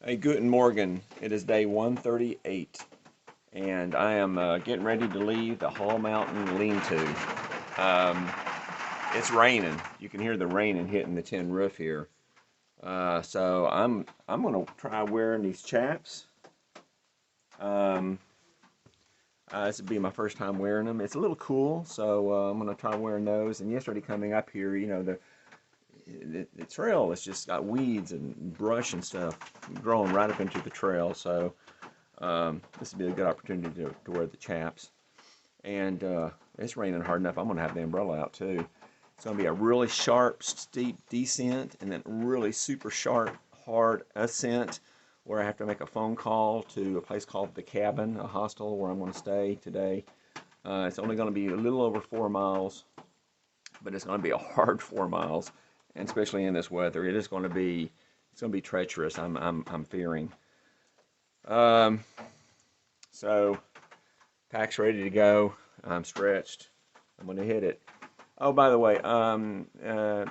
Hey, guten Morgen. It is day 138, and I am getting ready to leave the Hall Mountain lean-to. Um, it's raining. You can hear the rain hitting the tin roof here. So I'm gonna try wearing these chaps. Um, this would be my first time wearing them. It's a little cool, so I'm gonna try wearing those. And yesterday coming up here, you know, the trail has just got weeds and brush and stuff growing right up into the trail. So this would be a good opportunity to wear the chaps. And it's raining hard enough. I'm going to have the umbrella out too. It's going to be a really sharp, steep descent and then really super sharp, hard ascent where I have to make a phone call to a place called the Cabin, a hostel where I'm going to stay today. It's only going to be a little over 4 miles, but it's going to be a hard 4 miles, and especially in this weather, it's going to be treacherous. I'm fearing. So pack's ready to go. I'm stretched. I'm going to hit it. Oh, by the way,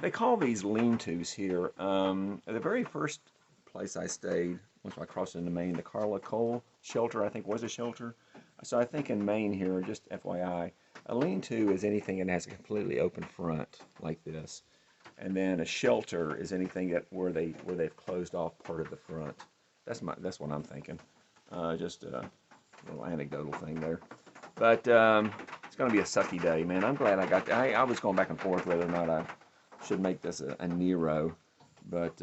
they call these lean-tos here. The very first place I stayed, once I crossed into Maine, the Carla Cole shelter, I think was a shelter. So I think in Maine here, just FYI, a lean-to is anything that has a completely open front like this. And then a shelter is anything where they've closed off part of the front. That's what I'm thinking. Just a little anecdotal thing there. But it's going to be a sucky day, man. I'm glad I got. I was going back and forth whether or not I should make this a Nero, but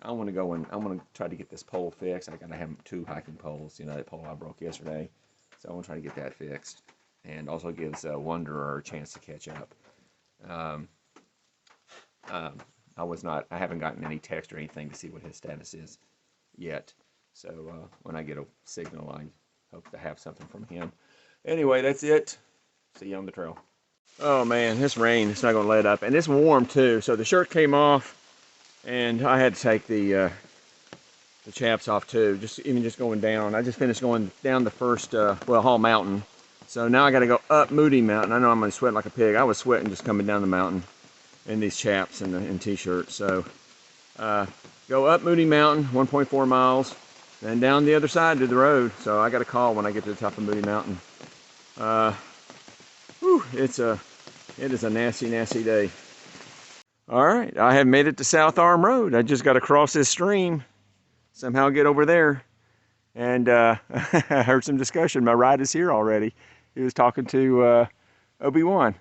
I want to go and I'm going to try to get this pole fixed. I got to have 2 hiking poles. You know, that pole I broke yesterday, so I want to try to get that fixed, and also gives a wanderer a chance to catch up. I haven't gotten any text or anything to see what his status is yet. So when I get a signal, I hope to have something from him. Anyway, that's it. See you on the trail. Oh man, this rain, it's not going to let up. And it's warm too. So the shirt came off and I had to take the chaps off too. Even just going down. I just finished going down the first, Hall Mountain. So now I got to go up Moody Mountain. I know I'm going to sweat like a pig. I was sweating just coming down the mountain in these chaps and t-shirts. So go up Moody Mountain, 1.4 miles. And down the other side to the road. So I got a call when I get to the top of Moody Mountain. It is a nasty, nasty day. All right, I have made it to South Arm Road. I just got to cross this stream, somehow get over there. And I heard some discussion. My ride is here already. He was talking to Obi-Wan.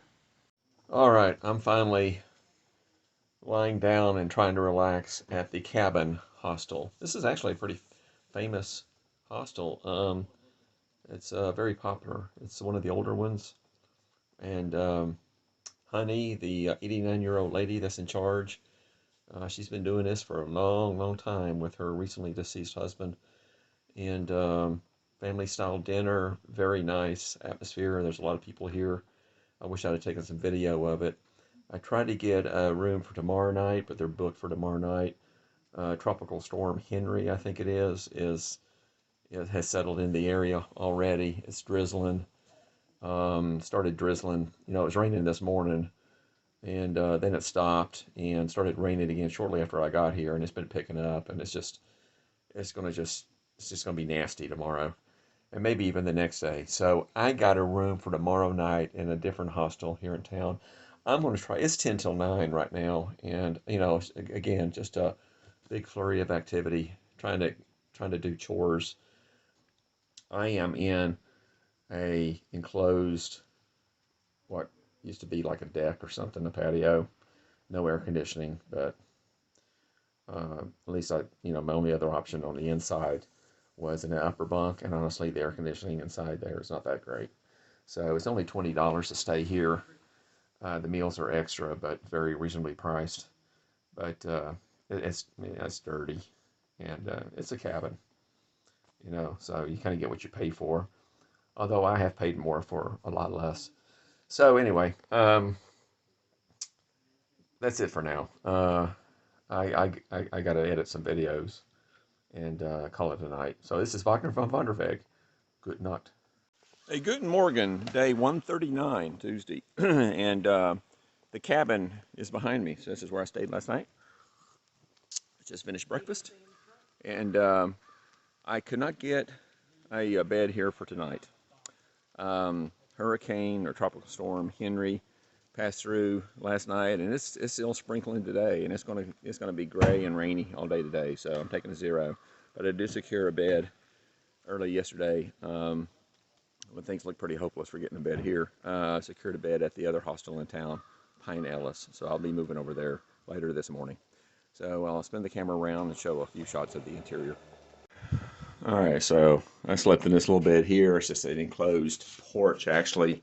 All right, I'm finally lying down and trying to relax at the Cabin Hostel. This is actually a pretty famous hostel. It's very popular. It's one of the older ones. And Honey, the 89-year-old lady that's in charge, she's been doing this for a long, long time with her recently deceased husband. And family-style dinner, very nice atmosphere. There's a lot of people here. I wish I'd have taken some video of it. I tried to get a room for tomorrow night, but they're booked for tomorrow night. Tropical storm Henry, I think it has settled in the area already. It's drizzling. Started drizzling. You know, it was raining this morning, and then it stopped and started raining again shortly after I got here, and it's been picking up, and it's just gonna be nasty tomorrow, and maybe even the next day. So I got a room for tomorrow night in a different hostel here in town. I'm going to try. It's 10 till 9 right now, and you know, again, just a big flurry of activity, trying to do chores. I am in a enclosed, what used to be like a deck or something, a patio, no air conditioning, but at least my only other option on the inside was an upper bunk, and honestly, the air conditioning inside there is not that great. So it's only $20 to stay here. The meals are extra, but very reasonably priced. But it's dirty, and it's a cabin, so you kind of get what you pay for. Although I have paid more for a lot less. So anyway, that's it for now. I got to edit some videos and call it a night. So this is Wagner von Vonderweg. Good night. Hey, guten Morgen, day 139, Tuesday. And the cabin is behind me. So this is where I stayed last night. I just finished breakfast. And I could not get a bed here for tonight. Hurricane or tropical storm Henry passed through last night, and it's still sprinkling today, and it's gonna be gray and rainy all day today. So I'm taking a 0. But I did secure a bed early yesterday when things looked pretty hopeless for getting a bed here. I secured a bed at the other hostel in town, Pine Ellis. So I'll be moving over there later this morning. So I'll spin the camera around and show a few shots of the interior. All right, so I slept in this little bed here. It's just an enclosed porch, actually.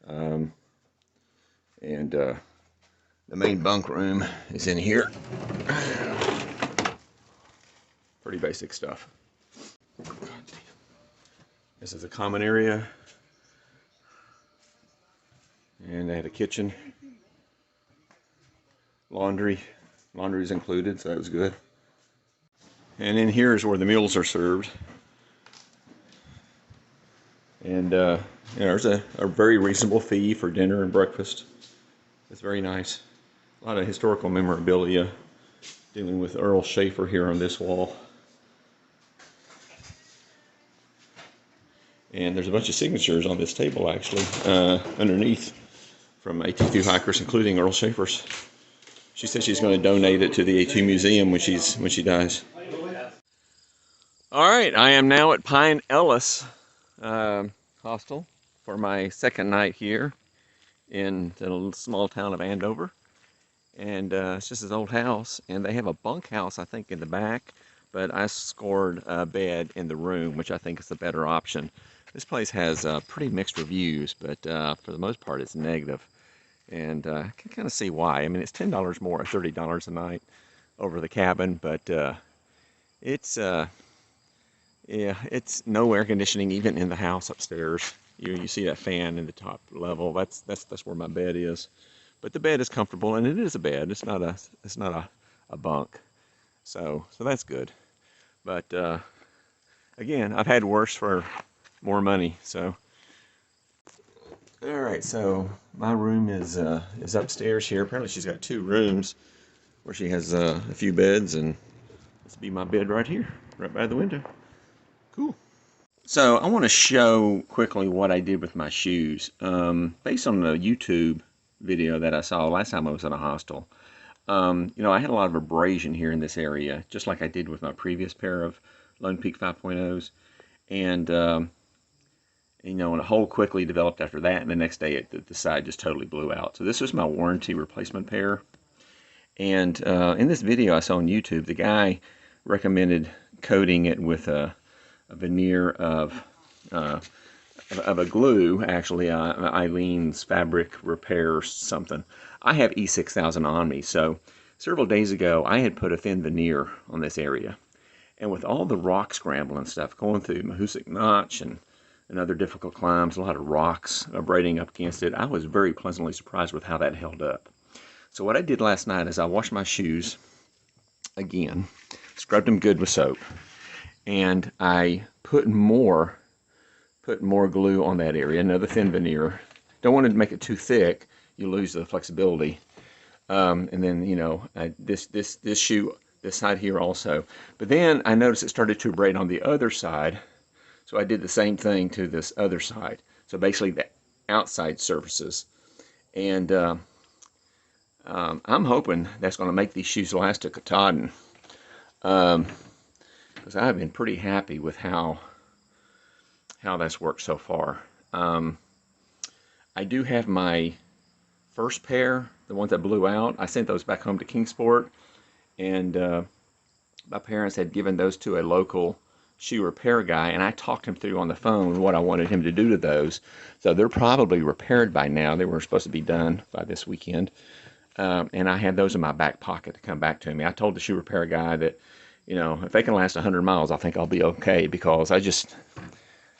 And the main bunk room is in here. Pretty basic stuff. This is a common area. And they had a kitchen. Laundry. Laundry is included, so that was good. And in here is where the meals are served. And there's a very reasonable fee for dinner and breakfast. It's very nice. A lot of historical memorabilia dealing with Earl Schaefer here on this wall. And there's a bunch of signatures on this table, actually, underneath from AT Thru-Hikers, including Earl Schaefer's. She said she's going to donate it to the AT Museum when she dies. All right, I am now at Pine Ellis Hostel for my second night here in the little small town of Andover. And it's just this old house, and they have a bunkhouse, I think, in the back, but I scored a bed in the room, which I think is the better option. This place has pretty mixed reviews, but for the most part, it's negative. And I can kind of see why. I mean, it's $10 more, or $30 a night over the cabin, but it's no air conditioning even in the house upstairs. You see that fan in the top level. That's where my bed is. But the bed is comfortable, and it is a bed. It's not a bunk. So that's good. But again, I've had worse for more money. So all right, so my room is upstairs here. Apparently she's got 2 rooms where she has a few beds, and this will be my bed right here, right by the window. Cool. So I want to show quickly what I did with my shoes. Based on the YouTube video that I saw last time I was at a hostel, I had a lot of abrasion here in this area, just like I did with my previous pair of Lone Peak 5.0s. And and a hole quickly developed after that, and the next day the side just totally blew out. So this was my warranty replacement pair. And in this video I saw on YouTube, the guy recommended coating it with a veneer of a glue, actually, Eileen's Fabric Repair something. I have E6000 on me, so several days ago I had put a thin veneer on this area. And with all the rock scramble and stuff, going through Mahoosic Notch and other difficult climbs, a lot of rocks abrading up against it, I was very pleasantly surprised with how that held up. So what I did last night is I washed my shoes again, scrubbed them good with soap, and I put more glue on that area, another thin veneer. Don't want to make it too thick, you lose the flexibility. And then this shoe, this side here also. But then I noticed it started to abrade on the other side, so I did the same thing to this other side. So basically the outside surfaces. And I'm hoping that's going to make these shoes last to Katahdin. Because I've been pretty happy with how that's worked so far. I do have my first pair, the ones that blew out. I sent those back home to Kingsport, and my parents had given those to a local shoe repair guy, and I talked him through on the phone what I wanted him to do to those. So they're probably repaired by now. They were supposed to be done by this weekend. And I had those in my back pocket to come back to me. I told the shoe repair guy that, if they can last 100 miles, I think I'll be okay, because I just,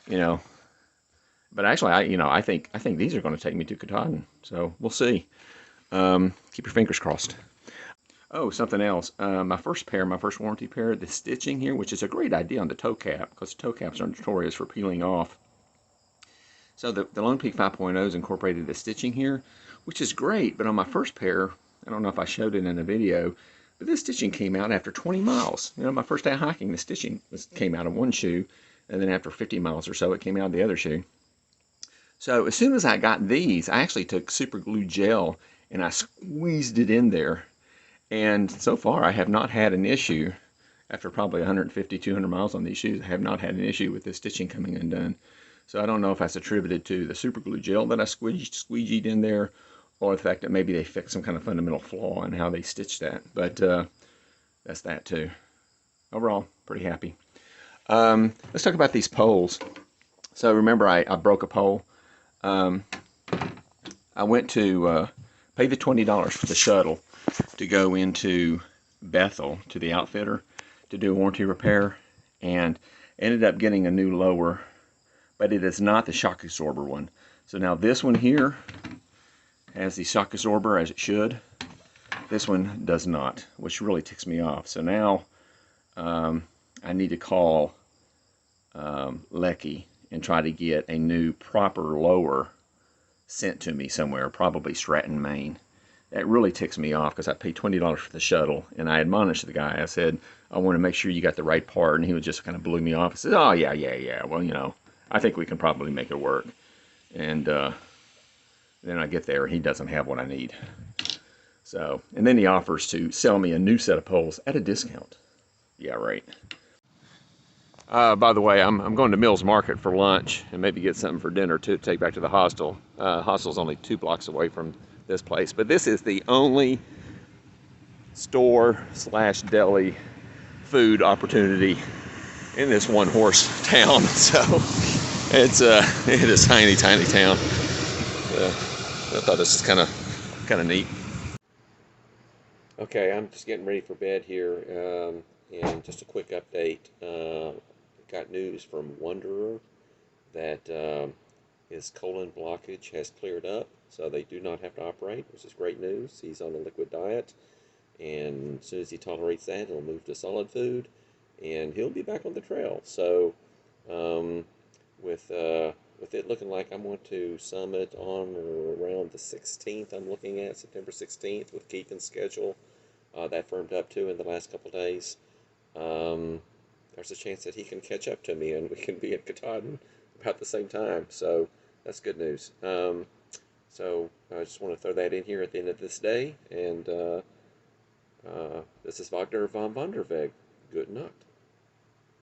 but actually, I think these are going to take me to Katahdin. So we'll see. Keep your fingers crossed. Oh, something else. My first warranty pair, the stitching here, which is a great idea on the toe cap, because toe caps are notorious for peeling off. So the Lone Peak 5.0s incorporated the stitching here, which is great, but on my first pair, I don't know if I showed it in a video, But this stitching came out after 20 miles. You know, my first day of hiking, the stitching came out of one shoe, and then after 50 miles or so, it came out of the other shoe. So as soon as I got these, I actually took super glue gel and I squeezed it in there. And so far, I have not had an issue. After probably 150, 200 miles on these shoes, I have not had an issue with this stitching coming undone. So I don't know if that's attributed to the super glue gel that I squeegeed in there, or the fact that maybe they fixed some kind of fundamental flaw in how they stitched that. But that's that too. Overall, pretty happy. Let's talk about these poles. So remember, I broke a pole. I went to pay the $20 for the shuttle to go into Bethel to the outfitter to do a warranty repair, and ended up getting a new lower, but it is not the shock absorber one. So now this one here has the shock absorber as it should. This one does not, which really ticks me off. So now I need to call Lecky and try to get a new proper lower sent to me somewhere, probably Stratton, Maine. That really ticks me off because I paid $20 for the shuttle, and I admonished the guy. I said, I want to make sure you got the right part, and he was just kind of blew me off. He said, oh, yeah. Well, you know, I think we can probably make it work. And then I get there, and he doesn't have what I need. So, and then he offers to sell me a new set of poles at a discount. Yeah, right. By the way, I'm going to Mills Market for lunch and maybe get something for dinner to take back to the hostel. Hostel's only 2 blocks away from this place, but this is the only store/deli food opportunity in this one horse town. So it is tiny town. I thought this is kind of neat. Okay, I'm just getting ready for bed here, and just a quick update. Got news from Wanderer that his colon blockage has cleared up, so they do not have to operate, which is great news. He's on a liquid diet, and as soon as he tolerates that, he'll move to solid food, and he'll be back on the trail. So with it looking like I'm going to summit on or around the 16th, I'm looking at September 16th with Keegan's schedule. That firmed up too in the last couple days. There's a chance that he can catch up to me and we can be at Katahdin about the same time. So that's good news. So I just want to throw that in here at the end of this day. And this is Wagner von Vonderweg. Good night.